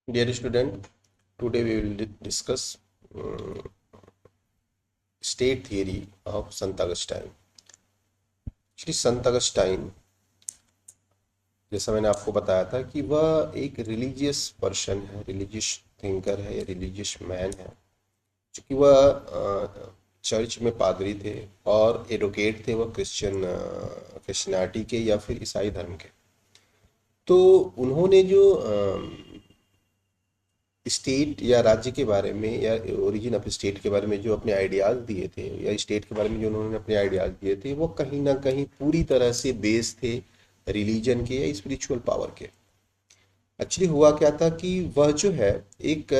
Dear student, today we will discuss um, state theory of Sant Augustine. Shri Sant Augustine, जैसा मैंने आपको बताया था कि वह एक रिलीजियस पर्सन है, रिलीजियस थिंकर है या रिलीजियस मैन है, क्योंकि वह चर्च में पादरी थे और एडवोकेट थे। वह क्रिश्चियनिटी के या फिर ईसाई धर्म के। तो उन्होंने जो स्टेट या राज्य के बारे में या ओरिजिन ऑफ स्टेट के बारे में जो अपने आइडियाज दिए थे या स्टेट के बारे में जो उन्होंने अपने आइडियाज दिए थे, वो कहीं ना कहीं पूरी तरह से बेस थे रिलीजन के या स्पिरिचुअल पावर के। एक्चुअली हुआ क्या था कि वह जो है एक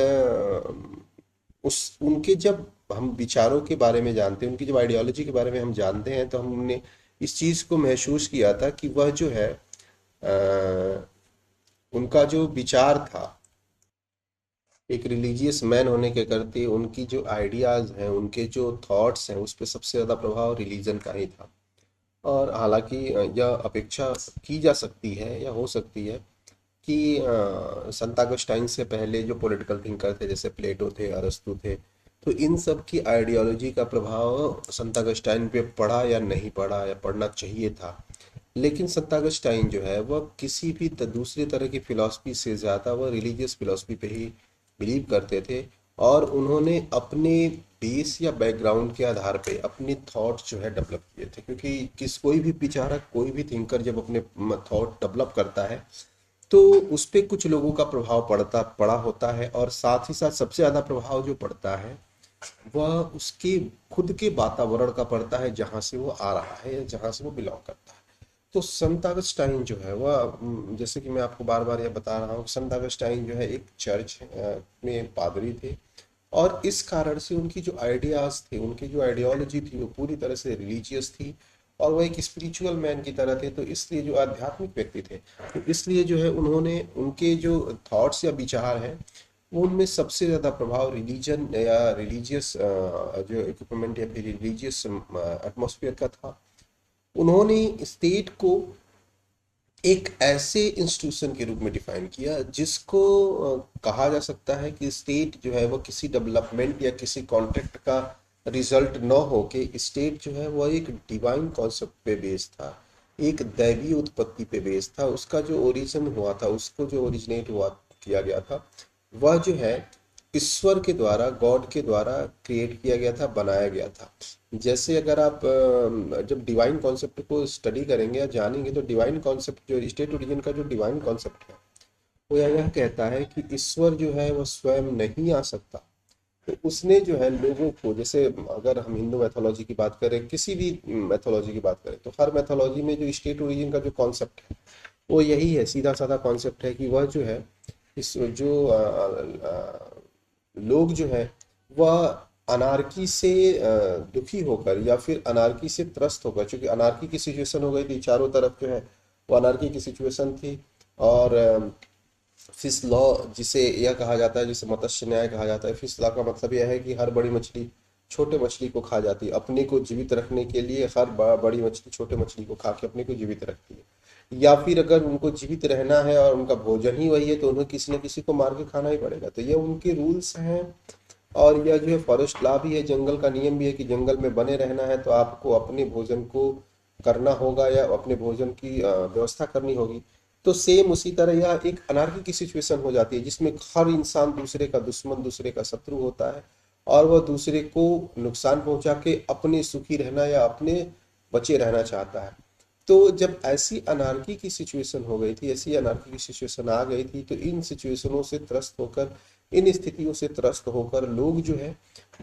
उस उनके जब हम विचारों के बारे में जानते हैं, उनकी जब आइडियोलॉजी के बारे में हम जानते हैं, तो हमने इस चीज़ को महसूस किया था कि वह जो है उनका जो विचार था एक रिलीजियस मैन होने के करते, उनकी जो आइडियाज हैं, उनके जो थॉट्स हैं, उस पर सबसे ज़्यादा प्रभाव रिलीजन का ही था। और हालांकि यह अपेक्षा की जा सकती है या हो सकती है कि संत अगस्टाइन से पहले जो पॉलिटिकल थिंकर थे, जैसे प्लेटो थे, अरस्तु थे, तो इन सब की आइडियोलॉजी का प्रभाव संत अगस्टाइन पे पड़ा या नहीं पड़ा या पड़ना चाहिए था। लेकिन संत अगस्टाइन जो है वह किसी भी दूसरे तरह की फिलॉसफी से ज़्यादा वह रिलीजियस फिलॉसफी पे ही बिलीव करते थे। और उन्होंने अपने बेस या बैकग्राउंड के आधार पे अपने थॉट्स जो है डेवलप किए थे, क्योंकि कोई भी विचारक, कोई भी थिंकर जब अपने थॉट डेवलप करता है तो उस पे कुछ लोगों का प्रभाव पड़ा होता है। और साथ ही साथ सबसे ज़्यादा प्रभाव जो पड़ता है वह उसके खुद के वातावरण का पड़ता है, जहाँ से वो आ रहा है या जहाँ से वो बिलोंग करता है। तो संत अगस्टाइन जो है वह जैसे कि मैं आपको बार बार यह बता रहा हूँ, संत अगस्टाइन जो है एक चर्च में पादरी थे। और इस कारण से उनकी जो आइडियाज थे, उनकी जो आइडियोलॉजी थी, वो पूरी तरह से रिलीजियस थी। और वह एक स्पिरिचुअल मैन की तरह थे, तो इसलिए जो आध्यात्मिक व्यक्ति थे, तो इसलिए जो है उन्होंने उनके जो थॉट्स या विचार हैं, वो उनमें सबसे ज़्यादा प्रभाव रिलीजन या रिलीजियस जो इक्विपमेंट या फिर रिलीजियस एटमॉस्फेयर का था। उन्होंने स्टेट को एक ऐसे इंस्टीट्यूशन के रूप में डिफाइन किया जिसको कहा जा सकता है कि स्टेट जो है वो किसी डेवलपमेंट या किसी कॉन्ट्रैक्ट का रिजल्ट न हो के, स्टेट जो है वो एक डिवाइन कॉन्सेप्ट पे बेस्ड था, एक दैवीय उत्पत्ति पे बेस्ड था। उसका जो ओरिजिन हुआ था, उसको जो ओरिजिनेट हुआ किया गया था, वह जो है ईश्वर के द्वारा, गॉड के द्वारा क्रिएट किया गया था, बनाया गया था। जैसे अगर आप जब डिवाइन कॉन्सेप्ट को स्टडी करेंगे या जानेंगे, तो डिवाइन कॉन्सेप्ट जो स्टेट ओरिजिन का जो डिवाइन कॉन्सेप्ट है, वो यह कहता है कि ईश्वर जो है वो स्वयं नहीं आ सकता। तो उसने जो है लोगों को, जैसे अगर हम हिंदू मैथोलॉजी की बात करें, किसी भी मैथोलॉजी की बात करें, तो हर मैथोलॉजी में जो स्टेट ओरिजिन का जो कॉन्सेप्ट है वो यही है, सीधा साधा कॉन्सेप्ट है कि वह जो है इस जो लोग जो है वह अनार्की से दुखी होकर या फिर अनार्की से त्रस्त होकर, क्योंकि अनार्की की सिचुएशन हो गई थी चारों तरफ जो है, वो अनार्की की सिचुएशन थी। और फिश लॉ जिसे यह कहा जाता है, जिसे मत्स्य न्याय कहा जाता है, फिश लॉ का मतलब यह है कि हर बड़ी मछली छोटे मछली को खा जाती है। अपने को जीवित रखने के लिए हर बड़ी मछली छोटे मछली को खा के अपने को जीवित रखती है। या फिर अगर उनको जीवित रहना है और उनका भोजन ही वही है, तो उन्हें किसी न किसी को मार के खाना ही पड़ेगा। तो ये उनके रूल्स हैं। और यह जो है फॉरेस्ट लॉ भी है, जंगल का नियम भी है कि जंगल में बने रहना है तो आपको अपने भोजन को करना होगा या अपने भोजन की व्यवस्था करनी होगी। तो सेम उसी तरह यह एक अनार्की की सिचुएशन हो जाती है, जिसमें हर इंसान दूसरे का दुश्मन, दूसरे का शत्रु होता है, और वह दूसरे को नुकसान पहुंचा के अपने सुखी रहना या अपने बचे रहना चाहता है। तो जब ऐसी अनार्की की सिचुएशन हो गई थी, ऐसी अनार्की की सिचुएशन आ गई थी, तो इन सिचुएशनों से त्रस्त होकर, इन स्थितियों से त्रस्त होकर लोग जो है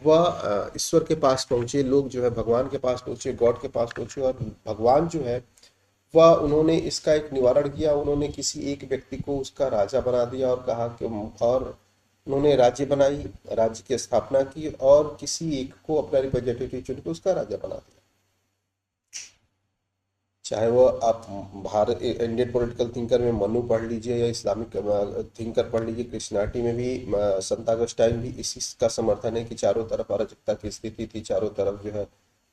वह ईश्वर के पास पहुंचे, लोग जो है भगवान के पास पहुंचे, गॉड के पास पहुंचे। और भगवान जो है वह, उन्होंने इसका एक निवारण किया। उन्होंने किसी एक व्यक्ति को उसका राजा बना दिया और कहा कि, और उन्होंने राज्य बनाई, राज्य की स्थापना की और किसी एक को अपना रिप्रेजेंटेटिव चुन के उसका राजा बना दिया। चाहे वो आप भारत इंडियन पॉलिटिकल थिंकर में मनु पढ़ लीजिए या इस्लामिक थिंकर पढ़ लीजिए, क्रिश्चियनिटी में भी संत अगस्टाइन भी इसी का समर्थन है कि चारों तरफ अराजकता की स्थिति थी, चारों तरफ जो है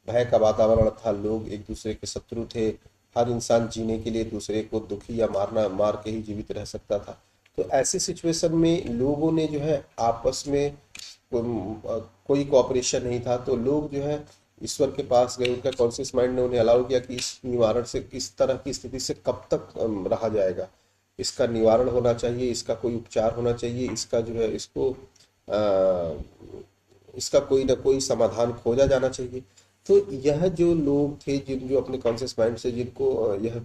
भय का वातावरण था, लोग एक दूसरे के शत्रु थे, हर इंसान जीने के लिए दूसरे को दुखी या मार के ही जीवित रह सकता था। तो ऐसी सिचुएशन में लोगों ने जो है आपस में कोई कोऑपरेशन नहीं था, तो लोग जो है ईश्वर के पास गए। उनका कॉन्शियस माइंड ने उन्हें अलाउ किया कि इस निवारण से, इस तरह की स्थिति से कब तक रहा जाएगा, इसका निवारण होना चाहिए, इसका कोई उपचार होना चाहिए, इसका जो है इसका कोई ना कोई समाधान खोजा जाना चाहिए। तो यह जो लोग थे, जिन जो अपने कॉन्शियस माइंड से जिनको यह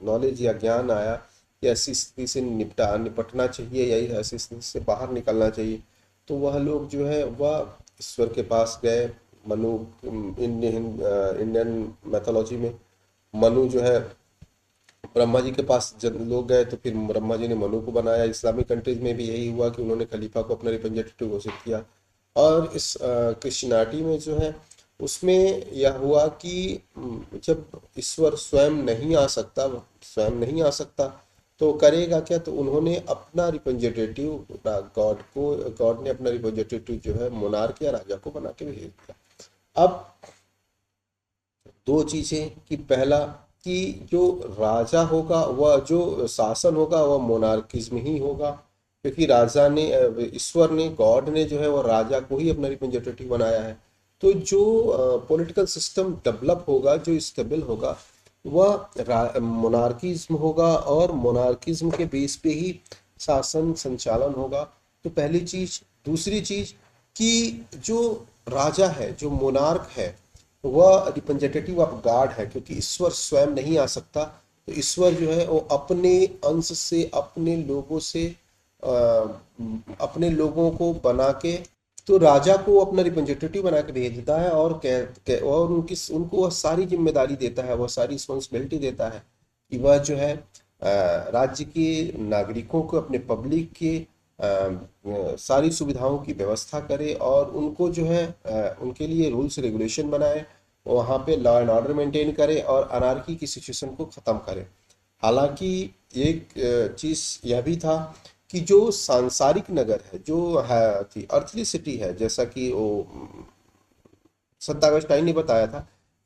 नॉलेज या ज्ञान आया कि ऐसी स्थिति से निपटना चाहिए या ऐसी स्थिति से बाहर निकलना चाहिए, तो वह लोग जो है वह ईश्वर के पास गए। मनु, इंडियन मैथोलॉजी में मनु जो है ब्रह्मा जी के पास जब लोग गए, तो फिर ब्रह्मा जी ने मनु को बनाया। इस्लामिक कंट्रीज में भी यही हुआ कि उन्होंने खलीफा को अपना रिप्रेजेंटेटिव घोषित किया। और इस क्रिश्चियनिटी में जो है उसमें यह हुआ कि जब ईश्वर स्वयं नहीं आ सकता तो करेगा क्या, तो उन्होंने अपना रिप्रेजेंटेटिव गॉड ने अपना रिप्रेजेंटेटिव जो है मोनार्क या राजा को बना के भेज दिया। अब दो चीजें कि पहला कि जो राजा होगा, वह जो शासन होगा वह मोनार्किज्म ही होगा, क्योंकि राजा ने ईश्वर ने, गॉड ने जो है वह राजा को ही अपना रिप्रेजेंटेटिव बनाया है। तो जो पॉलिटिकल सिस्टम डेवलप होगा, जो स्टेबल होगा, वह मोनार्किज्म होगा और मोनार्किज्म के बेस पे ही शासन संचालन होगा। तो पहली चीज। दूसरी चीज कि जो राजा है, जो मोनार्क है, वह रिप्रेजेंटेटिव ऑफ गॉड है, क्योंकि ईश्वर स्वयं नहीं आ सकता। तो ईश्वर जो है वो अपने अंश से, अपने लोगों को बना के, तो राजा को अपना रिप्रेजेंटेटिव बना के भेजता है और और उनको वह सारी जिम्मेदारी देता है, वह सारी रिस्पॉन्सिबिलिटी देता है कि वह जो है राज्य के नागरिकों को, अपने पब्लिक के सारी सुविधाओं की व्यवस्था करे और उनको जो है उनके लिए रूल्स रेगुलेशन बनाए, वहाँ पे लॉ एंड ऑर्डर मेंटेन करे और अनार्की की सिचुएशन को ख़त्म करे। हालांकि एक चीज़ यह भी था कि जो सांसारिक नगर है, जो है थी अर्थली सिटी है, जैसा कि वो संत अगस्टाइन ने बताया था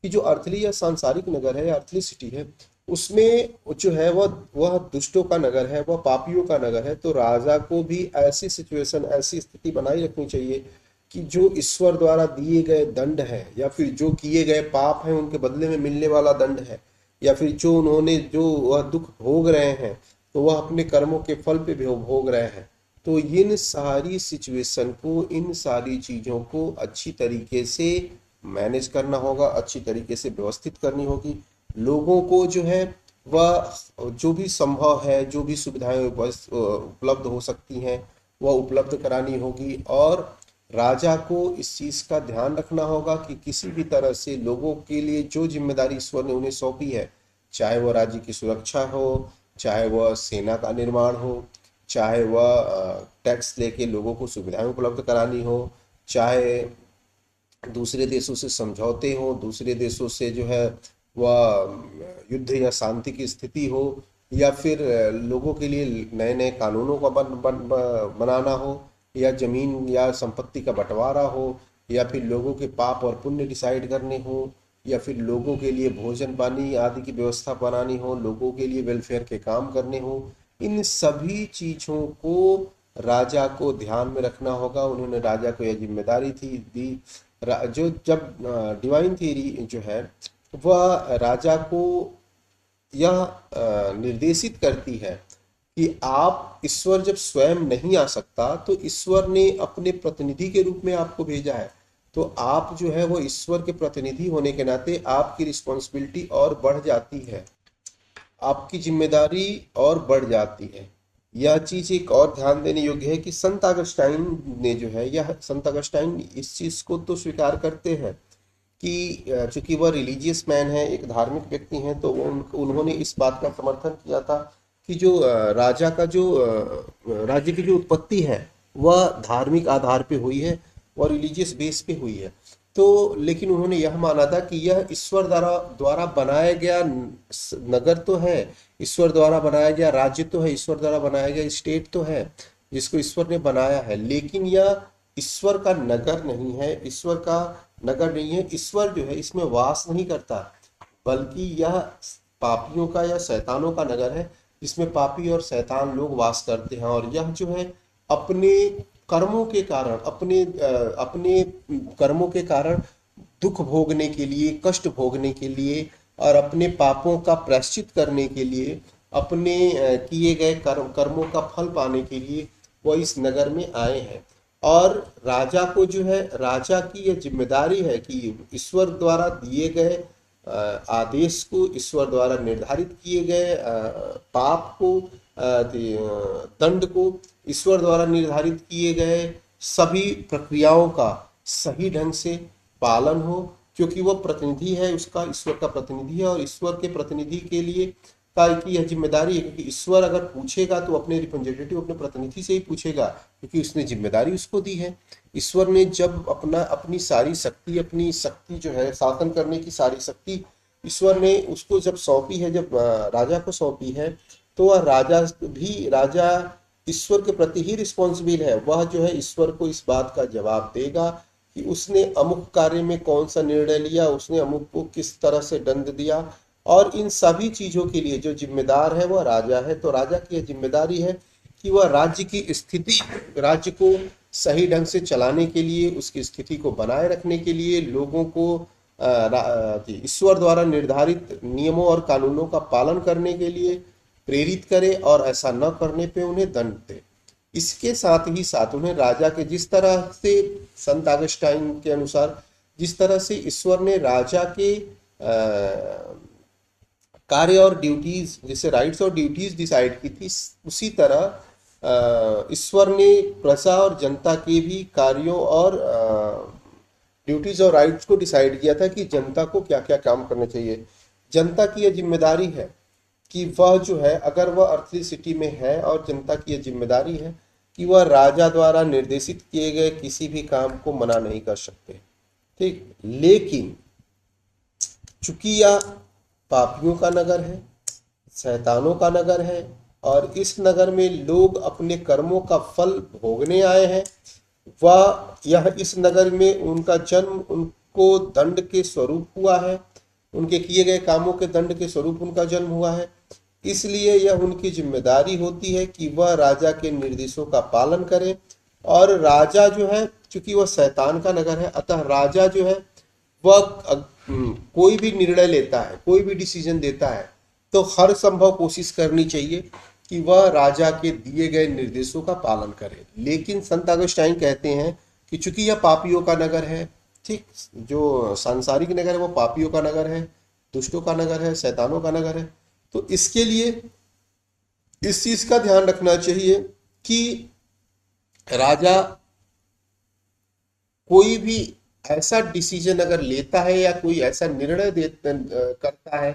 कि जो अर्थली या सांसारिक नगर है या अर्थली सिटी है, उसमें जो है वह दुष्टों का नगर है, वह पापियों का नगर है। तो राजा को भी ऐसी सिचुएशन, ऐसी स्थिति बनाई रखनी चाहिए कि जो ईश्वर द्वारा दिए गए दंड है या फिर जो किए गए पाप हैं उनके बदले में मिलने वाला दंड है, या फिर जो उन्होंने जो वह दुख भोग रहे हैं तो वह अपने कर्मों के फल पे भी भोग रहे हैं। तो इन सारी सिचुएशन को, इन सारी चीज़ों को अच्छी तरीके से मैनेज करना होगा, अच्छी तरीके से व्यवस्थित करनी होगी। लोगों को जो है वह जो भी संभव है, जो भी सुविधाएं उपलब्ध हो सकती हैं वह उपलब्ध करानी होगी। और राजा को इस चीज़ का ध्यान रखना होगा कि किसी भी तरह से लोगों के लिए जो जिम्मेदारी ईश्वर ने उन्हें सौंपी है, चाहे वह राज्य की सुरक्षा हो, चाहे वह सेना का निर्माण हो, चाहे वह टैक्स लेके लोगों को सुविधाएं उपलब्ध करानी हो, चाहे दूसरे देशों से समझौते हो, दूसरे देशों से जो है वह युद्ध या शांति की स्थिति हो, या फिर लोगों के लिए नए नए कानूनों का बनाना हो, या जमीन या संपत्ति का बंटवारा हो, या फिर लोगों के पाप और पुण्य डिसाइड करने हो, या फिर लोगों के लिए भोजन पानी आदि की व्यवस्था बनानी हो, लोगों के लिए वेलफेयर के काम करने हो। इन सभी चीज़ों को राजा को ध्यान में रखना होगा। उन्होंने राजा को यह जिम्मेदारी दी। जो जब डिवाइन थ्योरी जो है वह राजा को यह निर्देशित करती है कि आप, ईश्वर जब स्वयं नहीं आ सकता तो ईश्वर ने अपने प्रतिनिधि के रूप में आपको भेजा है, तो आप जो है वो ईश्वर के प्रतिनिधि होने के नाते आपकी रिस्पॉन्सिबिलिटी और बढ़ जाती है, आपकी जिम्मेदारी और बढ़ जाती है। यह चीज एक और ध्यान देने योग्य है कि संत अगस्टाइन ने जो है, यह संत अगस्टाइन इस चीज को तो स्वीकार करते हैं कि चूंकि वह रिलीजियस मैन है, एक धार्मिक व्यक्ति हैं, तो उन्होंने इस बात का समर्थन किया था कि जो राजा का जो राज्य की जो उत्पत्ति है वह धार्मिक आधार पे हुई है और रिलीजियस बेस पे हुई है। तो लेकिन उन्होंने यह माना था कि यह ईश्वर द्वारा बनाया गया नगर तो है, ईश्वर द्वारा बनाया गया राज्य तो है, ईश्वर द्वारा बनाया गया स्टेट तो है जिसको ईश्वर ने बनाया है, लेकिन यह ईश्वर का नगर नहीं है, ईश्वर का नगर नहीं है। ईश्वर जो है इसमें वास नहीं करता, बल्कि यह पापियों का या शैतानों का नगर है, जिसमें पापी और शैतान लोग वास करते हैं। और यह जो है अपने कर्मों के कारण, अपने कर्मों के कारण दुख भोगने के लिए, कष्ट भोगने के लिए और अपने पापों का प्रायश्चित करने के लिए, अपने किए गए कर्मों का फल पाने के लिए वह इस नगर में आए हैं। और राजा को जो है, राजा की यह जिम्मेदारी है कि ईश्वर द्वारा दिए गए आदेश को, ईश्वर द्वारा निर्धारित किए गए पाप को, दंड को, ईश्वर द्वारा निर्धारित किए गए सभी प्रक्रियाओं का सही ढंग से पालन हो, क्योंकि वह प्रतिनिधि है, उसका ईश्वर का प्रतिनिधि है। और ईश्वर के प्रतिनिधि के लिए का की यह जिम्मेदारी है, क्योंकि ईश्वर अगर पूछेगा तो अपने रिप्रेजेंटेटिव, अपने प्रतिनिधि से ही पूछेगा, क्योंकि उसने जिम्मेदारी उसको दी है। ईश्वर ने जब अपनी सारी शक्ति, अपनी शक्ति जो है शासन करने की सारी शक्ति ईश्वर ने उसको जब सौंपी है, जब राजा को सौंपी है, तो वह राजा ईश्वर के प्रति ही रिस्पॉन्सिबल है। वह जो है ईश्वर को इस बात का जवाब देगा कि उसने अमुक कार्य में कौन सा निर्णय लिया, उसने अमुक को किस तरह से दंड दिया। और इन सभी चीजों के लिए जो जिम्मेदार है वह राजा है। तो राजा की यह जिम्मेदारी है कि वह राज्य की स्थिति, राज्य को सही ढंग से चलाने के लिए, उसकी स्थिति को बनाए रखने के लिए, लोगों को ईश्वर द्वारा निर्धारित नियमों और कानूनों का पालन करने के लिए प्रेरित करे, और ऐसा न करने पे उन्हें दंड दे। इसके साथ ही साथ उन्हें राजा के, जिस तरह से संत ऑगस्टाइन के अनुसार जिस तरह से ईश्वर ने राजा के कार्य और ड्यूटीज, जैसे राइट्स और ड्यूटीज डिसाइड की थी, उसी तरह ईश्वर ने प्रजा और जनता के भी कार्यों और ड्यूटीज और राइट्स को डिसाइड किया था कि जनता को क्या क्या काम करने चाहिए। जनता की यह जिम्मेदारी है कि वह जो है, अगर वह अर्थली सिटी में है, और जनता की यह जिम्मेदारी है कि वह राजा द्वारा निर्देशित किए गए किसी भी काम को मना नहीं कर सकते, ठीक। लेकिन चूंकि यह पापियों का नगर है, शैतानों का नगर है, और इस नगर में लोग अपने कर्मों का फल भोगने आए हैं, यह इस नगर में उनका जन्म उनको दंड के स्वरूप हुआ है, उनके किए गए कामों के दंड के स्वरूप उनका जन्म हुआ है। इसलिए यह उनकी जिम्मेदारी होती है कि वह राजा के निर्देशों का पालन करें। और राजा जो है, चूंकि वह शैतान का नगर है, अतः राजा जो है वह कोई भी निर्णय लेता है, कोई भी डिसीजन देता है, तो हर संभव कोशिश करनी चाहिए कि वह राजा के दिए गए निर्देशों का पालन करे। लेकिन संत ऑगस्टाइन कहते हैं कि चूंकि यह पापियों का नगर है, ठीक, जो सांसारिक नगर है वो पापियों का नगर है, दुष्टों का नगर है, शैतानों का नगर है, तो इसके लिए इस चीज का ध्यान रखना चाहिए कि राजा कोई भी ऐसा डिसीजन अगर लेता है, या कोई ऐसा निर्णय करता है,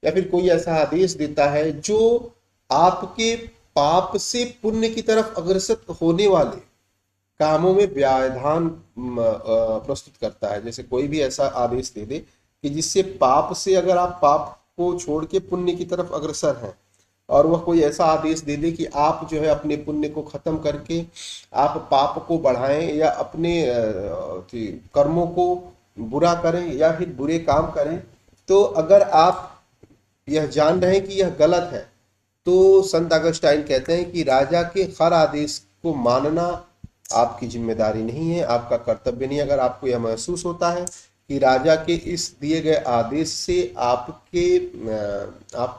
या फिर कोई ऐसा आदेश देता है जो आपके पाप से पुण्य की तरफ अग्रसर होने वाले कामों में व्यवधान प्रस्तुत करता है, जैसे कोई भी ऐसा आदेश दे दे कि जिससे पाप से, अगर आप पाप को छोड़ के पुण्य की तरफ अग्रसर हैं, और वह कोई ऐसा आदेश दे दे कि आप जो है अपने पुण्य को खत्म करके आप पाप को बढ़ाएं, या अपने कर्मों को बुरा करें, या फिर बुरे काम करें, तो अगर आप यह जान रहे हैं कि यह गलत है, तो संत ऑगस्टाइन कहते हैं कि राजा के हर आदेश को मानना आपकी जिम्मेदारी नहीं है, आपका कर्तव्य नहीं है। अगर आपको यह महसूस होता है कि राजा के इस दिए गए आदेश से आप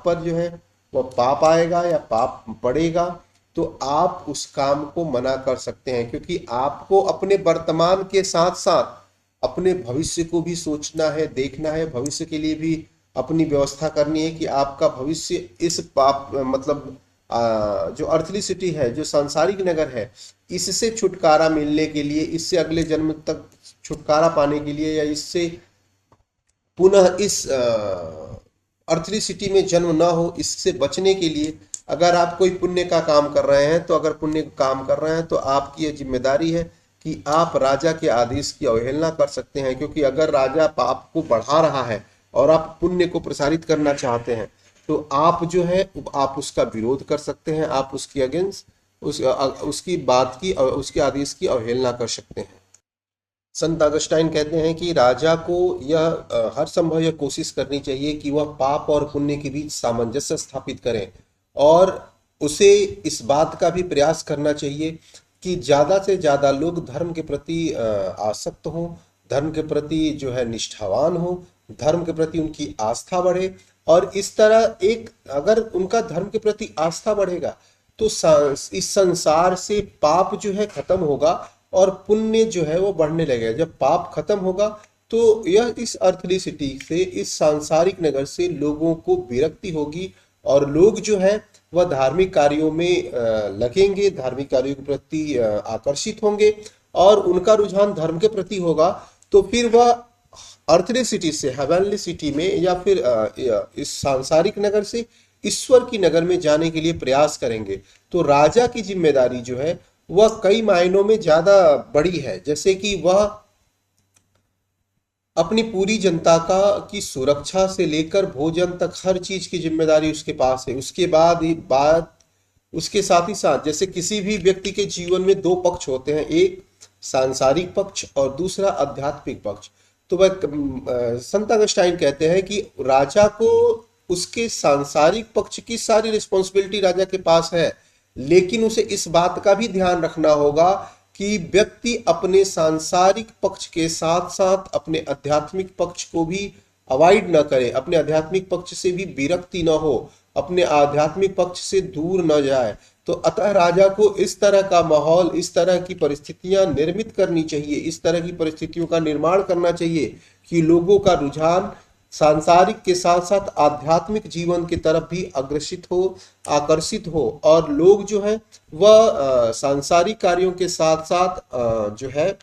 पर जो है वह पाप आएगा या पाप पड़ेगा, तो आप उस काम को मना कर सकते हैं, क्योंकि आपको अपने वर्तमान के साथ साथ अपने भविष्य को भी सोचना है, देखना है, भविष्य के लिए भी अपनी व्यवस्था करनी है कि आपका भविष्य इस पाप, मतलब जो अर्थली सिटी है, जो सांसारिक नगर है, इससे छुटकारा मिलने के लिए, इससे अगले जन्म तक छुटकारा पाने के लिए, या इससे पुनः इस अर्थली सिटी में जन्म ना हो, इससे बचने के लिए अगर आप कोई पुण्य का काम कर रहे हैं, तो अगर पुण्य का काम कर रहे हैं तो आपकी यह जिम्मेदारी है कि आप राजा के आदेश की अवहेलना कर सकते हैं। क्योंकि अगर राजा पाप को बढ़ा रहा है और आप पुण्य को प्रसारित करना चाहते हैं, तो आप जो है आप उसका विरोध कर सकते हैं, आप उसकी अगेंस्ट उसकी बात की, उसके आदेश की अवहेलना कर सकते हैं। संत ऑगस्टाइन कहते हैं कि राजा को यह हर संभव यह कोशिश करनी चाहिए कि वह पाप और पुण्य के बीच सामंजस्य स्थापित करें, और उसे इस बात का भी प्रयास करना चाहिए कि ज़्यादा से ज़्यादा लोग धर्म के प्रति आसक्त हों, धर्म के प्रति जो है निष्ठावान हो, धर्म के प्रति उनकी आस्था बढ़े। और इस तरह एक अगर उनका धर्म के प्रति आस्था बढ़ेगा तो इस संसार से पाप जो है खत्म होगा और पुण्य जो है वो बढ़ने लगेगा। जब पाप खत्म होगा तो यह इस अर्थली सिटी से, इस सांसारिक नगर से लोगों को विरक्ति होगी और लोग जो है वह धार्मिक कार्यों में लगेंगे, धार्मिक कार्यों के प्रति आकर्षित होंगे और उनका रुझान धर्म के प्रति होगा। तो फिर वह अर्थली सिटी से हेवनली सिटी में या फिर इस सांसारिक नगर से ईश्वर की नगर में जाने के लिए प्रयास करेंगे। तो राजा की जिम्मेदारी जो है वह कई मायनों में ज्यादा बड़ी है, जैसे कि वह अपनी पूरी जनता का की सुरक्षा से लेकर भोजन तक हर चीज की जिम्मेदारी उसके पास है। उसके बाद ही बात उसके साथ ही साथ जैसे किसी भी व्यक्ति के जीवन में दो पक्ष होते हैं, एक सांसारिक पक्ष और दूसरा आध्यात्मिक पक्ष। तो वह संत अगस्टाइन कहते हैं कि राजा को उसके सांसारिक पक्ष की सारी रिस्पॉन्सिबिलिटी राजा के पास है, लेकिन उसे इस बात का भी ध्यान रखना होगा कि व्यक्ति अपने सांसारिक पक्ष के साथ साथ अपने आध्यात्मिक पक्ष को भी अवॉइड न करे, अपने आध्यात्मिक पक्ष से भी विरक्ति न हो, अपने आध्यात्मिक पक्ष से दूर न जाए। तो अतः राजा को इस तरह का माहौल, इस तरह की परिस्थितियां निर्मित करनी चाहिए, इस तरह की परिस्थितियों का निर्माण करना चाहिए कि लोगों का रुझान सांसारिक के साथ साथ आध्यात्मिक जीवन की तरफ भी अग्रसित हो, आकर्षित हो और लोग जो है वह सांसारिक कार्यों के साथ साथ जो है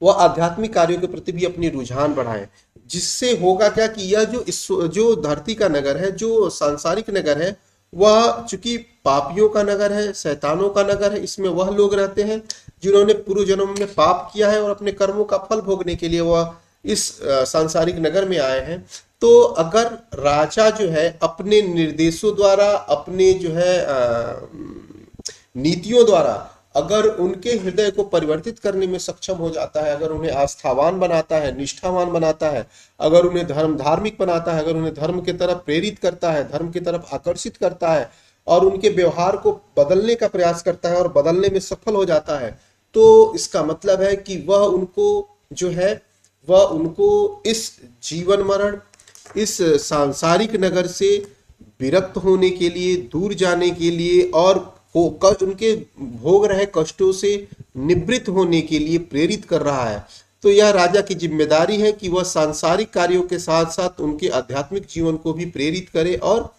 वह आध्यात्मिक कार्यों के प्रति भी अपनी रुझान बढ़ाएं। जिससे होगा क्या कि यह जो धरती का नगर है, जो सांसारिक नगर है, वह चूंकि पापियों का नगर है, शैतानों का नगर है, इसमें वह लोग रहते हैं जिन्होंने पूर्व जन्म में पाप किया है और अपने कर्मों का फल भोगने के लिए वह इस सांसारिक नगर में आए हैं। तो अगर राजा जो है अपने निर्देशों द्वारा, अपने जो है नीतियों द्वारा अगर उनके हृदय को परिवर्तित करने में सक्षम हो जाता है, अगर उन्हें आस्थावान बनाता है, निष्ठावान बनाता है, अगर उन्हें धार्मिक बनाता है, अगर उन्हें धर्म की तरफ प्रेरित करता है, धर्म की तरफ आकर्षित करता है और उनके व्यवहार को बदलने का प्रयास करता है और बदलने में सफल हो जाता है, तो इसका मतलब है कि वह उनको जो है वह उनको इस जीवन मरण, इस सांसारिक नगर से विरक्त होने के लिए, दूर जाने के लिए और उनके भोग रहे कष्टों से निवृत्त होने के लिए प्रेरित कर रहा है। तो यह राजा की जिम्मेदारी है कि वह सांसारिक कार्यों के साथ साथ उनके आध्यात्मिक जीवन को भी प्रेरित करे और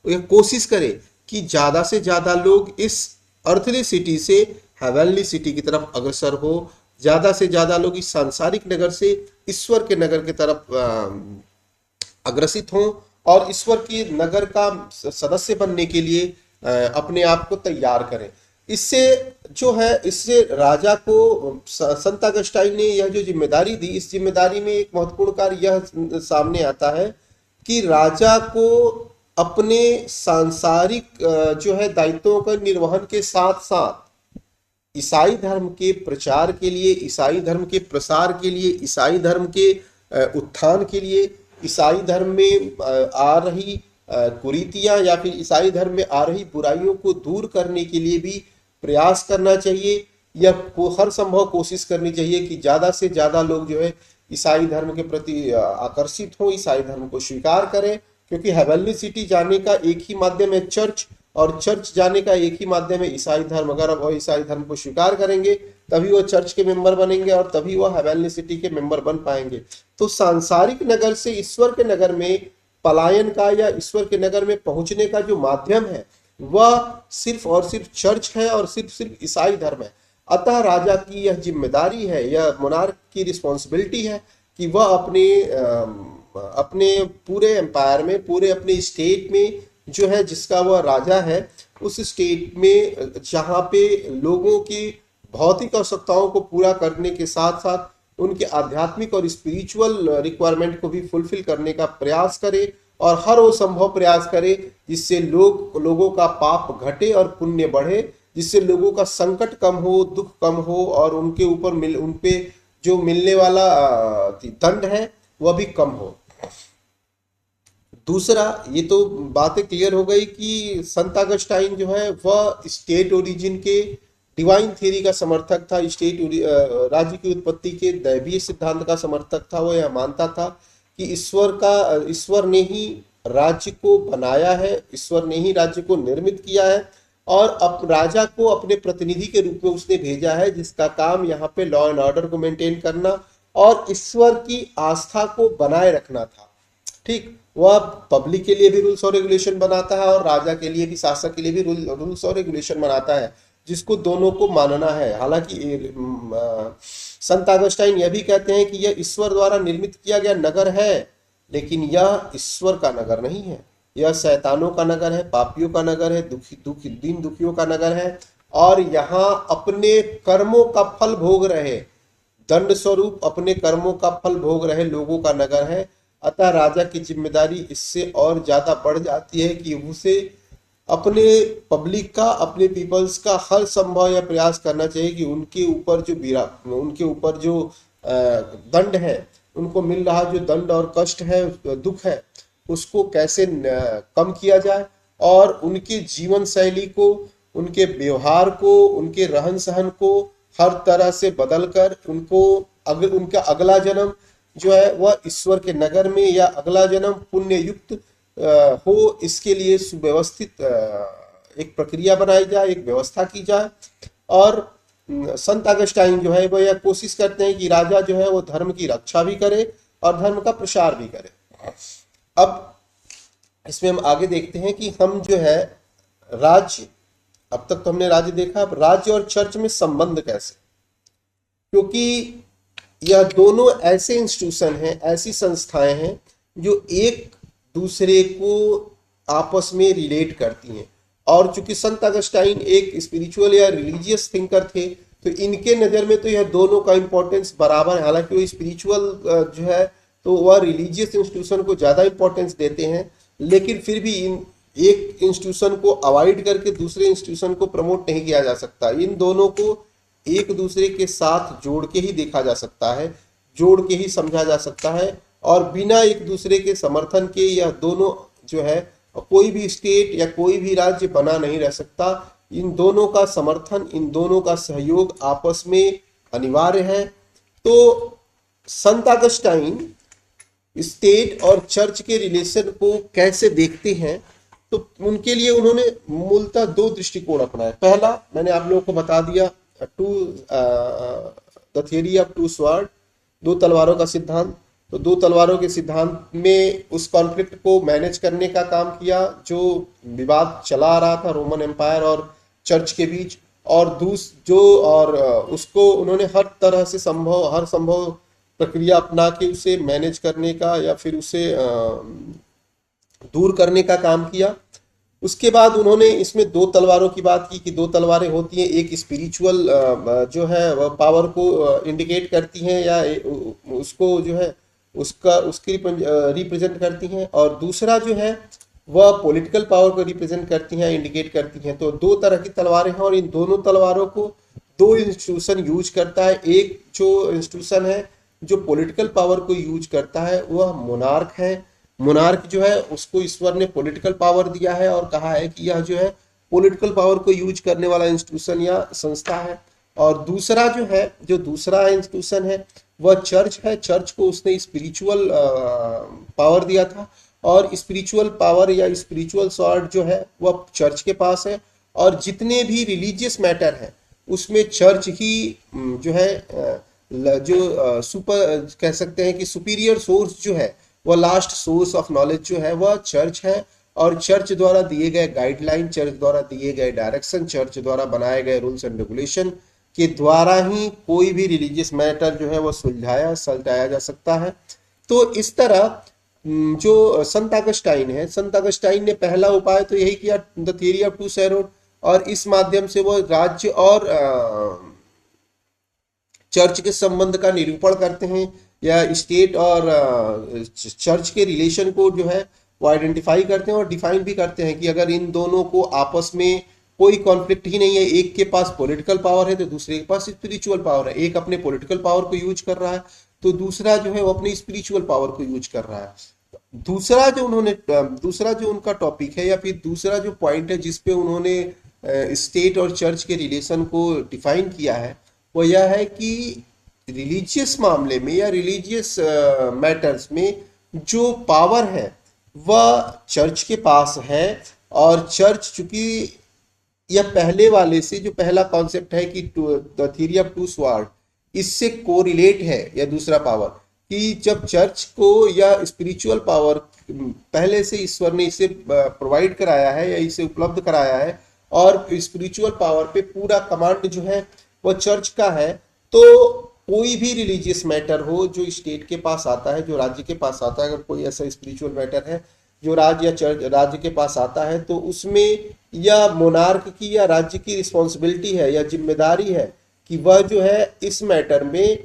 यह कोशिश करे कि ज्यादा से ज्यादा लोग इस अर्थली सिटी से हेवनली सिटी की तरफ अग्रसर हो, ज्यादा से ज्यादा लोग इस सांसारिक नगर से ईश्वर के नगर की तरफ अग्रसित हों और ईश्वर की नगर का सदस्य बनने के लिए अपने आप को तैयार करें। इससे राजा को संत अगस्टाइन ने यह जो जिम्मेदारी दी, इस जिम्मेदारी में एक महत्वपूर्ण कार्य यह सामने आता है कि राजा को अपने सांसारिक जो है दायित्वों का निर्वहन के साथ साथ ईसाई धर्म के प्रचार के लिए, ईसाई धर्म के प्रसार के लिए, ईसाई धर्म के उत्थान के लिए, ईसाई धर्म में आ रही कुरीतियां या फिर ईसाई धर्म में आ रही बुराइयों को दूर करने के लिए भी प्रयास करना चाहिए। या हर संभव कोशिश करनी चाहिए कि ज्यादा से ज्यादा लोग जो है ईसाई धर्म के प्रति आकर्षित हो, ईसाई धर्म को स्वीकार करें, क्योंकि हेवनली सिटी जाने का एक ही माध्यम है चर्च, और चर्च जाने का एक ही माध्यम है ईसाई धर्म। अगर वो ईसाई धर्म को स्वीकार करेंगे तभी वो चर्च के मेंबर बनेंगे और तभी वो हेवनली सिटी के मेंबर बन पाएंगे। तो सांसारिक नगर से ईश्वर के नगर में पलायन का या ईश्वर के नगर में पहुंचने का जो माध्यम है वह सिर्फ और सिर्फ चर्च है और सिर्फ ईसाई धर्म है। अतः राजा की यह जिम्मेदारी है, यह मोनार्क की रिस्पॉन्सिबिलिटी है कि वह अपने पूरे एम्पायर में, पूरे अपने स्टेट में जो है जिसका वह राजा है, उस स्टेट में जहाँ पे लोगों की भौतिक आवश्यकताओं को पूरा करने के साथ साथ उनके आध्यात्मिक और स्पिरिचुअल रिक्वायरमेंट को भी फुलफिल करने का प्रयास करे और हर वो संभव प्रयास करे जिससे लोगों का पाप घटे और पुण्य बढ़े, जिससे लोगों का संकट कम हो, दुख कम हो और उनके ऊपर उन पे जो मिलने वाला दंड है वह भी कम हो। दूसरा, ये तो बातें क्लियर हो गई कि संत अगस्टाइन जो है वह स्टेट ओरिजिन के डिवाइन थ्योरी का समर्थक था, राज्य की उत्पत्ति के दैवीय सिद्धांत का समर्थक था। वह यह मानता था कि ईश्वर ने ही राज्य को बनाया है, ईश्वर ने ही राज्य को निर्मित किया है और अब राजा को अपने प्रतिनिधि के रूप में उसने भेजा है, जिसका काम यहाँ पे लॉ एंड ऑर्डर को मेंटेन करना और ईश्वर की आस्था को बनाए रखना था। ठीक, वह पब्लिक के लिए भी रूल्स और रेगुलेशन बनाता है और राजा के लिए भी, शासक के लिए भी रूल्स और रेगुलेशन बनाता है, जिसको दोनों को मानना है। हालांकि संत अगस्टाइन यह भी कहते हैं कि यह ईश्वर द्वारा निर्मित किया गया नगर है, लेकिन यह ईश्वर का नगर नहीं है। यह शैतानों का नगर है, पापियों का नगर है, दीन दुखियों का नगर है और यहाँ अपने कर्मों का फल भोग रहे, दंड स्वरूप अपने कर्मों का फल भोग रहे लोगों का नगर है। अतः राजा की जिम्मेदारी इससे और ज्यादा बढ़ जाती है कि उसे अपने पब्लिक का, अपने पीपल्स का हर संभव यह प्रयास करना चाहिए कि उनके ऊपर जो दंड है, उनको मिल रहा जो दंड और कष्ट है, दुख है, उसको कैसे कम किया जाए और उनके जीवन शैली को, उनके व्यवहार को, उनके रहन सहन को हर तरह से बदलकर उनका अगला जन्म जो है वह ईश्वर के नगर में या अगला जन्म पुण्य युक्त हो, इसके लिए सुव्यवस्थित एक प्रक्रिया बनाई जाए, एक व्यवस्था की जाए। और संत अगस्टाइन जो है वह यह कोशिश करते हैं कि राजा जो है वो धर्म की रक्षा भी करे और धर्म का प्रसार भी करे। अब इसमें हम आगे देखते हैं कि हम जो है राज्य, अब तक तो हमने राज्य देखा, अब राज्य और चर्च में संबंध कैसे, क्योंकि यह दोनों ऐसे इंस्टीट्यूशन हैं, ऐसी संस्थाएं हैं जो एक दूसरे को आपस में रिलेट करती हैं। और चूंकि संत अगस्टाइन एक स्पिरिचुअल या रिलीजियस थिंकर थे, तो इनके नज़र में तो यह दोनों का इंपॉर्टेंस बराबर है। हालांकि वो स्पिरिचुअल जो है तो वह रिलीजियस इंस्टीट्यूशन को ज़्यादा इंपॉर्टेंस देते हैं, लेकिन फिर भी इन एक इंस्टीट्यूशन को अवॉइड करके दूसरे इंस्टीट्यूशन को प्रमोट नहीं किया जा सकता। इन दोनों को एक दूसरे के साथ जोड़ के ही देखा जा सकता है, जोड़ के ही समझा जा सकता है और बिना एक दूसरे के समर्थन के यह दोनों जो है कोई भी स्टेट या कोई भी राज्य बना नहीं रह सकता। इन दोनों का समर्थन, इन दोनों का सहयोग आपस में अनिवार्य है। तो संत अगस्टाइन स्टेट और चर्च के रिलेशन को कैसे देखते हैं, तो उनके लिए उन्होंने मूलतः दो दृष्टिकोण अपनाए। पहला मैंने आप लोगों को बता दिया, the theory of two sword, दो तलवारों का सिद्धांत। तो दो तलवारों के सिद्धांत में उस कॉन्फ्लिक्ट को मैनेज करने का काम किया जो विवाद चला आ रहा था रोमन एम्पायर और चर्च के बीच, और उसको उन्होंने हर संभव प्रक्रिया अपना के उसे मैनेज करने का या फिर उसे दूर करने का काम किया। उसके बाद उन्होंने इसमें दो तलवारों की बात की कि दो तलवारें होती हैं, एक स्पिरिचुअल जो है पावर को इंडिकेट करती हैं या उसको जो है उसकी रिप्रेजेंट करती हैं, और दूसरा जो है वह पॉलिटिकल पावर को रिप्रेजेंट करती हैं, इंडिकेट करती हैं। तो दो तरह की तलवारें हैं और इन दोनों तलवारों को दो इंस्टीट्यूशन यूज करता है। एक जो इंस्टीट्यूशन है जो पॉलिटिकल पावर को यूज करता है वह मोनार्क है। मोनार्क जो है उसको ईश्वर ने पॉलिटिकल पावर दिया है और कहा है कि यह जो है पॉलिटिकल पावर को यूज करने वाला इंस्टीट्यूशन या संस्था है। और दूसरा जो है, जो दूसरा इंस्टीट्यूशन है वह चर्च है। चर्च को उसने स्पिरिचुअल पावर दिया था और स्पिरिचुअल पावर या स्पिरिचुअल स्वॉर्ड जो है वह चर्च के पास है, और जितने भी रिलीजियस मैटर है उसमें चर्च ही जो है जो सुपर कह सकते हैं कि सुपीरियर सोर्स जो है वह लास्ट सोर्स ऑफ नॉलेज जो है वह चर्च है। और चर्च द्वारा दिए गए गाइडलाइन, चर्च द्वारा दिए गए डायरेक्शन, चर्च द्वारा बनाए गए रूल्स एंड रेगुलेशन के द्वारा ही कोई भी रिलीजियस मैटर जो है वह सुलझाया जा सकता है। तो इस तरह जो संत अगस्टाइन है, संत अगस्टाइन ने पहला उपाय तो यही किया, द थियरी ऑफ टू सैरोड, और इस माध्यम से वो राज्य और चर्च के संबंध का निरूपण करते हैं या स्टेट और चर्च के रिलेशन को जो है वो आइडेंटिफाई करते हैं और डिफाइन भी करते हैं कि अगर इन दोनों को आपस में कोई कॉन्फ्लिक्ट ही नहीं है, एक के पास पॉलिटिकल पावर है तो दूसरे के पास स्पिरिचुअल पावर है, एक अपने पॉलिटिकल पावर को यूज कर रहा है तो दूसरा जो है वो अपनी स्पिरिचुअल पावर को यूज कर रहा है। दूसरा जो उनका टॉपिक है या फिर दूसरा जो पॉइंट है जिस पे उन्होंने स्टेट और चर्च के रिलेशन को डिफाइन किया है, वो यह है कि रिलीजियस मामले में या रिलीजियस मैटर्स में जो पावर है वह चर्च के पास है। और चर्च चूंकि यह पहले वाले से, जो पहला कॉन्सेप्ट है कि the theory of two sword, इससे कोरिलेट है यह दूसरा पावर, कि जब चर्च को या स्पिरिचुअल पावर पहले से ईश्वर ने इसे प्रोवाइड कराया है या इसे उपलब्ध कराया है, और स्पिरिचुअल पावर पे पूरा कमांड जो है वो चर्च का है, तो कोई भी रिलीजियस मैटर हो जो स्टेट के पास आता है, जो राज्य के पास आता है, अगर कोई ऐसा स्पिरिचुअल मैटर है जो राज्य या चर्च राज्य के पास आता है, तो उसमें या मोनार्क की या राज्य की रिस्पॉन्सिबिलिटी है या जिम्मेदारी है कि वह जो है इस मैटर में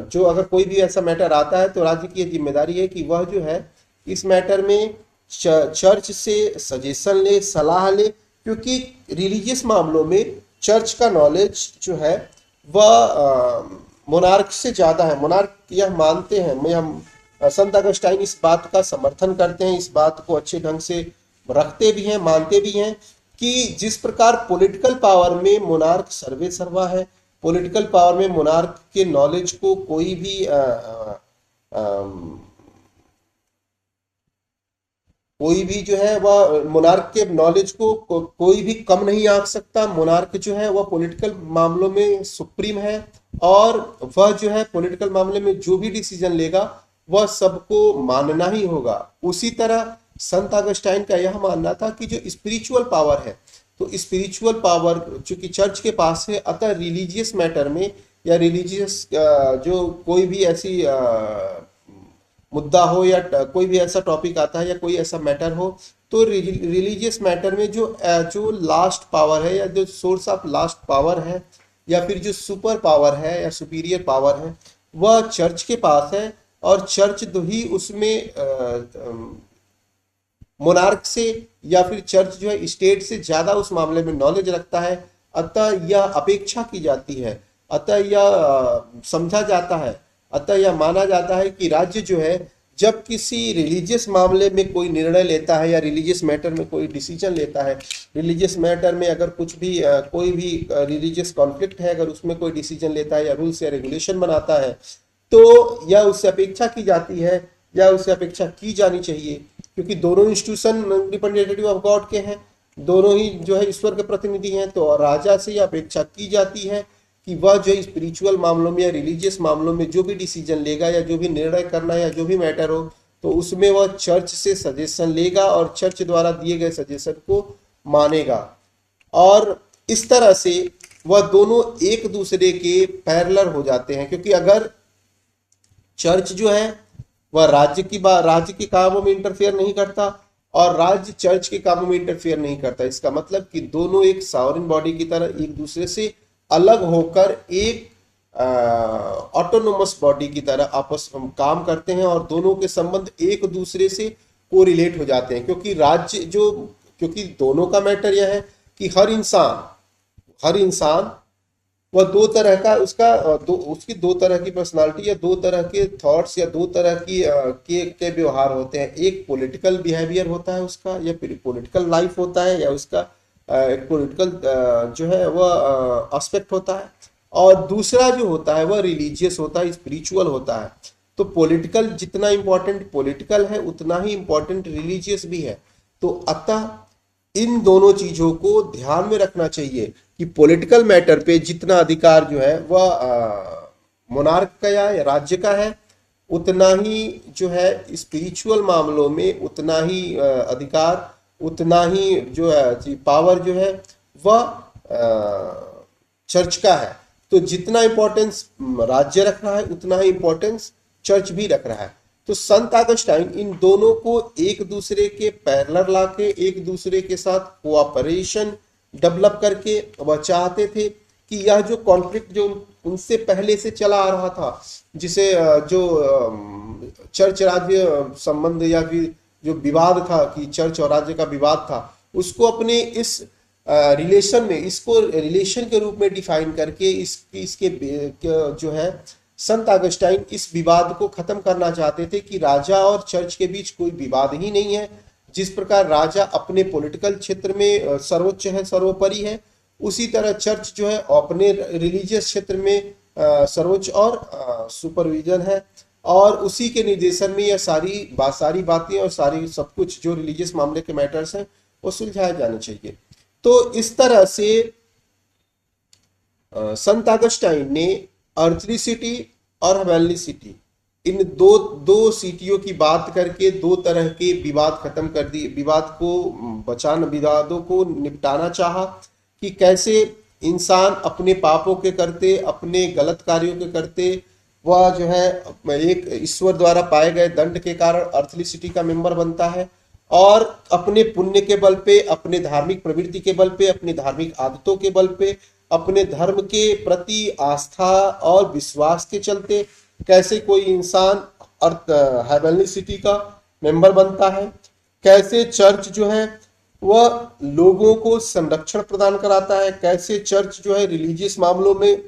जो अगर कोई भी ऐसा मैटर आता है तो राज्य की जिम्मेदारी है कि वह जो है इस मैटर में चर्च से सजेशन ले, सलाह ले, क्योंकि रिलीजियस मामलों में चर्च का नॉलेज जो है वह मोनार्क से ज़्यादा है। मोनार्क यह मानते हैं, हम संत अगस्टाइन इस बात का समर्थन करते हैं, इस बात को अच्छे ढंग से रखते भी हैं, मानते भी हैं कि जिस प्रकार पॉलिटिकल पावर में मोनार्क सर्वे सर्वा है, पॉलिटिकल पावर में मोनार्क के नॉलेज को कोई भी जो है वह मोनार्क के नॉलेज को कोई भी कम नहीं आंक सकता। मोनार्क जो है वह पॉलिटिकल मामलों में सुप्रीम है, और वह जो है पॉलिटिकल मामले में जो भी डिसीजन लेगा वह सबको मानना ही होगा। उसी तरह संत अगस्टाइन का यह मानना था कि जो स्पिरिचुअल पावर है, तो स्पिरिचुअल पावर चूंकि चर्च के पास है, अतः रिलीजियस मैटर में या रिलीजियस जो कोई भी ऐसी मुद्दा हो या कोई भी ऐसा टॉपिक आता है या कोई ऐसा मैटर हो, तो रिलीजियस मैटर में जो लास्ट पावर है या जो सोर्स ऑफ लास्ट पावर है या फिर जो सुपर पावर है या सुपीरियर पावर है, वह चर्च के पास है। और चर्च तो ही उसमें मोनार्क से या फिर चर्च जो है स्टेट से ज्यादा उस मामले में नॉलेज रखता है। अतः यह अपेक्षा की जाती है, अतः यह समझा जाता है, अतः यह माना जाता है कि राज्य जो है जब किसी रिलीजियस मामले में कोई निर्णय लेता है या रिलीजियस मैटर में कोई डिसीजन लेता है, रिलीजियस मैटर में अगर कुछ भी कोई भी रिलीजियस कॉन्फ्लिक्ट है, अगर उसमें कोई डिसीजन लेता है या रूल्स या रेगुलेशन बनाता है, तो यह उससे अपेक्षा की जाती है या उससे अपेक्षा की जानी चाहिए, क्योंकि दोनों इंस्टीट्यूशन रिप्रेजेंटेटिव ऑफ गॉड के हैं, दोनों ही जो है ईश्वर के प्रतिनिधि हैं। तो राजा से यह अपेक्षा की जाती है कि वह जो स्पिरिचुअल मामलों में या रिलीजियस मामलों में जो भी डिसीजन लेगा या जो भी निर्णय करना है या जो भी मैटर हो, तो उसमें वह चर्च से सजेशन लेगा और चर्च द्वारा दिए गए सजेशन को मानेगा। और इस तरह से वह दोनों एक दूसरे के पैरेलल हो जाते हैं, क्योंकि अगर चर्च जो है वह राज्य के कामों में इंटरफेयर नहीं करता और राज्य चर्च के कामों में इंटरफेयर नहीं करता, इसका मतलब कि दोनों एक सॉवरेन बॉडी की तरह एक दूसरे से अलग होकर एक ऑटोनोमस बॉडी की तरह आपस में काम करते हैं और दोनों के संबंध एक दूसरे से कोरिलेट हो जाते हैं। क्योंकि दोनों का मैटर यह है कि हर इंसान वह दो तरह का उसकी दो तरह की पर्सनालिटी या दो तरह के थॉट्स या दो तरह की के व्यवहार होते हैं। एक पॉलिटिकल बिहेवियर होता है उसका, या फिर पॉलिटिकल लाइफ होता है, या उसका एक पॉलिटिकल जो है वह एस्पेक्ट होता है, और दूसरा जो होता है वह रिलीजियस होता है, स्पिरिचुअल होता है। तो पॉलिटिकल जितना इम्पोर्टेंट पॉलिटिकल है उतना ही इम्पोर्टेंट रिलीजियस भी है। तो अतः इन दोनों चीजों को ध्यान में रखना चाहिए कि पॉलिटिकल मैटर पे जितना अधिकार जो है वह मोनार्क का या राज्य का है, उतना ही जो है स्पिरिचुअल मामलों में उतना ही अधिकार, उतना ही जो है पावर जो है वह चर्च का है। तो जितना इंपॉर्टेंस राज्य रख रहा है उतना ही इंपॉर्टेंस चर्च भी रख रहा है। तो संत ऑगस्टाइन इन दोनों को एक दूसरे के पैरेलल लाके एक दूसरे के साथ कोऑपरेशन डेवलप करके वह चाहते थे कि यह जो कॉन्फ्लिक्ट जो उनसे पहले से चला आ रहा था, जिसे जो चर्च राज्य संबंध या फिर जो विवाद था कि चर्च और राज्य का विवाद था, उसको अपने इस रिलेशन में, इसको रिलेशन के रूप में डिफाइन करके इसके जो है संत अगस्टाइन इस विवाद को खत्म करना चाहते थे कि राजा और चर्च के बीच कोई विवाद ही नहीं है। जिस प्रकार राजा अपने पॉलिटिकल क्षेत्र में सर्वोच्च है, सर्वोपरि है, उसी तरह चर्च जो है अपने रिलीजियस क्षेत्र में सर्वोच्च और सुपरविजन है। और उसी के निर्देशन में यह सारी बातें और सारी सब कुछ जो रिलीजियस मामले के मैटर्स हैं वो सुलझाए जाने चाहिए। तो इस तरह से संत अगस्टाइन ने अर्थली सिटी और हेवनली सिटी, इन दो सिटियों की बात करके दो तरह के विवाद खत्म कर दिए, विवादों को निपटाना चाहा कि कैसे इंसान अपने पापों के करते, अपने गलत कार्यों के करते, वह जो है एक ईश्वर द्वारा पाए गए दंड के कारण अर्थली सिटी का मेंबर बनता है, और अपने पुण्य के बल पे, अपने धार्मिक प्रवृत्ति के बल पे, अपनी धार्मिक आदतों के बल पे, अपने धर्म के प्रति आस्था और विश्वास के चलते कैसे कोई इंसान हेवनली सिटी का मेंबर बनता है, कैसे चर्च जो है वह लोगों को संरक्षण प्रदान कराता है, कैसे चर्च जो है रिलीजियस मामलों में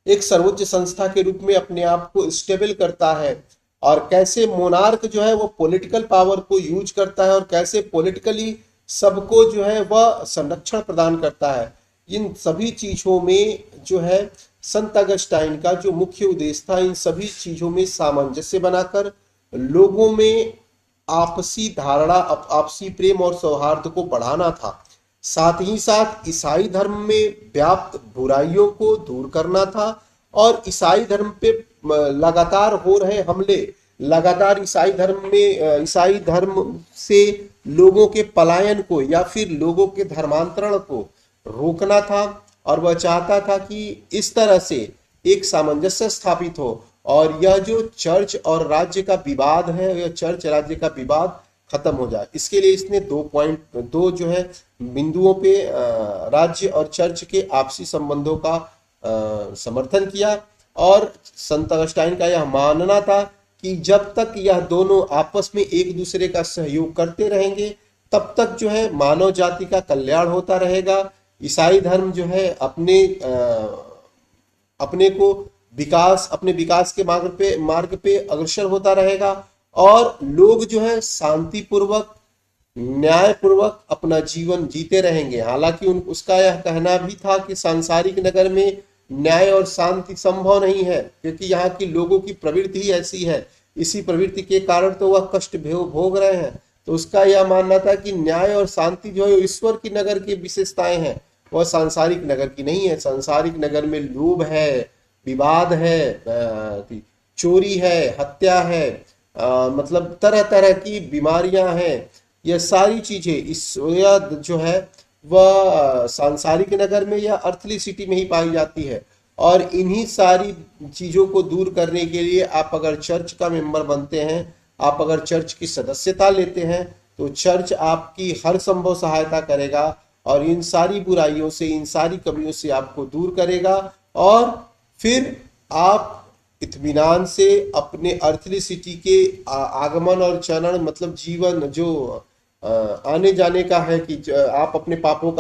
एक सर्वोच्च संस्था के रूप में अपने आप को स्टेबल करता है, और कैसे मोनार्क जो है वो पॉलिटिकल पावर को यूज करता है, और कैसे पॉलिटिकली सबको जो है वह संरक्षण प्रदान करता है। इन सभी चीजों में जो है संत अगस्टाइन का जो मुख्य उद्देश्य था, इन सभी चीजों में सामंजस्य बनाकर लोगों में आपसी धारणा, आपसी प्रेम और सौहार्द को बढ़ाना था। साथ ही साथ ईसाई धर्म में व्याप्त बुराइयों को दूर करना था, और ईसाई धर्म पे लगातार हो रहे हमले, लगातार ईसाई धर्म से लोगों के पलायन को या फिर लोगों के धर्मांतरण को रोकना था। और वह चाहता था कि इस तरह से एक सामंजस्य स्थापित हो, और यह जो चर्च और राज्य का विवाद है, यह चर्च राज्य का विवाद खत्म हो जाए। इसके लिए इसने दो जो है बिंदुओं पे राज्य और चर्च के आपसी संबंधों का समर्थन किया। और संत अगस्टाइन का यह मानना था कि जब तक यह दोनों आपस में एक दूसरे का सहयोग करते रहेंगे, तब तक जो है मानव जाति का कल्याण होता रहेगा। ईसाई धर्म जो है अपने विकास के मार्ग पे अग्रसर होता रहेगा, और लोग जो है शांतिपूर्वक, न्यायपूर्वक अपना जीवन जीते रहेंगे। हालांकि उसका यह कहना भी था कि सांसारिक नगर में न्याय और शांति संभव नहीं है, क्योंकि यहाँ की लोगों की प्रवृत्ति ही ऐसी है, इसी प्रवृत्ति के कारण तो वह कष्ट भोग रहे हैं। तो उसका यह मानना था कि न्याय और शांति जो है ईश्वर की नगर की विशेषताएं हैं, वह सांसारिक नगर की नहीं है। सांसारिक नगर में लोभ है, विवाद है, चोरी है, हत्या है, मतलब तरह तरह की बीमारियां हैं। यह सारी चीजें जो है वह सांसारिक नगर में या अर्थली सिटी में ही पाई जाती है। और इन्हीं सारी चीजों को दूर करने के लिए आप अगर चर्च का मेंबर बनते हैं, आप अगर चर्च की सदस्यता लेते हैं, तो चर्च आपकी हर संभव सहायता करेगा, और इन सारी बुराइयों से, इन सारी कमियों से आपको दूर करेगा, और फिर आप इत्मीनान से अपने अर्थली सिटी के आगमन और चरण, मतलब जीवन जो आने जाने का है, कि आप अपने पापों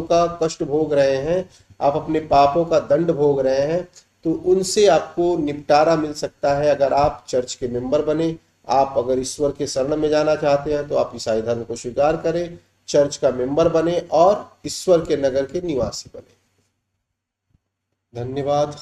का कष्ट भोग रहे हैं, आप अपने पापों का दंड भोग रहे हैं, तो उनसे आपको निपटारा मिल सकता है अगर आप चर्च के मेंबर बने। आप अगर ईश्वर के शरण में जाना चाहते हैं तो आप ईसाई धर्म को स्वीकार करें, चर्च का मेंबर बने और ईश्वर के नगर के निवासी बने। धन्यवाद।